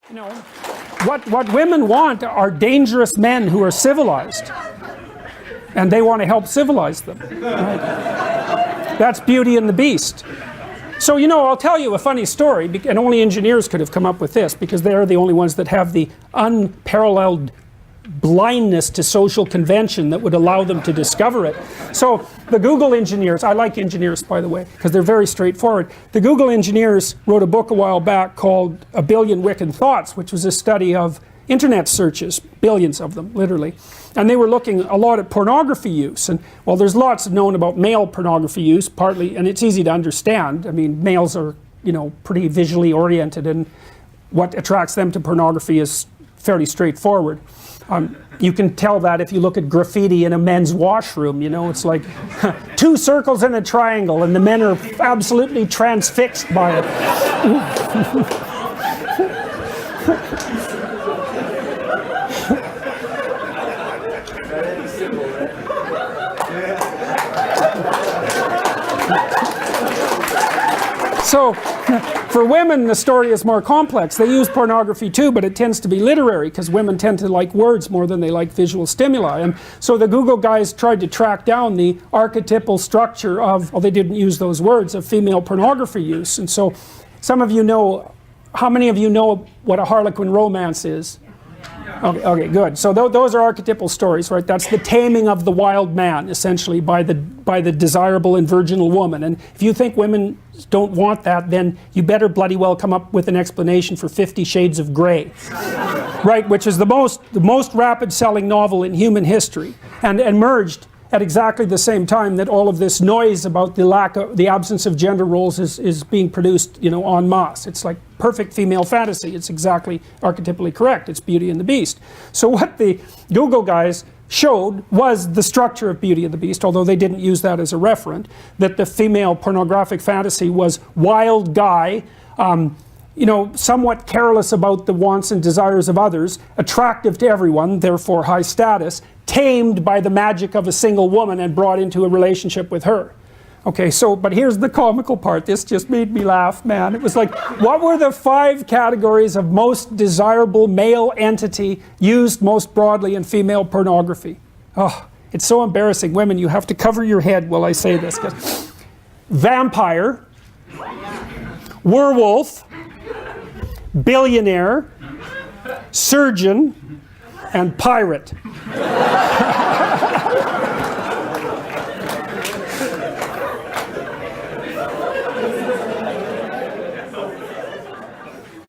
You know, what women want are dangerous men who are civilized, and they want to help civilize them. Right? That's Beauty and the Beast. So, you know, I'll tell you a funny story, and only engineers could have come up with this, because they're the only ones that have the unparalleled blindness to social convention that would allow them to discover it. So the Google engineers, I like engineers by the way, because they're very straightforward. The Google engineers wrote a book a while back called A Billion Wicked Thoughts, which was a study of internet searches, billions of them, literally. And they were looking a lot at pornography use. And well, there's lots known about male pornography use, partly, and it's easy to understand. I mean, males are, you know, pretty visually oriented, and what attracts them to pornography is fairly straightforward. You can tell that if you look at graffiti in a men's washroom, you know, it's like 2 circles and a triangle, and the men are absolutely transfixed by it. So, for women, the story is more complex. They use pornography too, but it tends to be literary, because women tend to like words more than they like visual stimuli. And so the Google guys tried to track down the archetypal structure of, well, they didn't use those words, of female pornography use. And so some of you know, how many of you know what a Harlequin romance is? Okay, good. So those are archetypal stories, right? That's the taming of the wild man, essentially, by the desirable and virginal woman. And if you think women don't want that, then you better bloody well come up with an explanation for 50 Shades of Grey, right? Which is the most rapid-selling novel in human history, and emerged at exactly the same time that all of this noise about the absence of gender roles is being produced, you know, en masse. It's like perfect female fantasy. It's exactly archetypally correct. It's Beauty and the Beast. So what the Google guys showed was the structure of Beauty and the Beast, although they didn't use that as a referent, that the female pornographic fantasy was wild guy, you know, somewhat careless about the wants and desires of others, attractive to everyone, therefore high status, tamed by the magic of a single woman and brought into a relationship with her. Okay, so, but here's the comical part. This just made me laugh, man. It was like, what were the 5 categories of most desirable male entity used most broadly in female pornography? Oh, it's so embarrassing. Women, you have to cover your head while I say this. Vampire, werewolf, billionaire, surgeon, and pirate.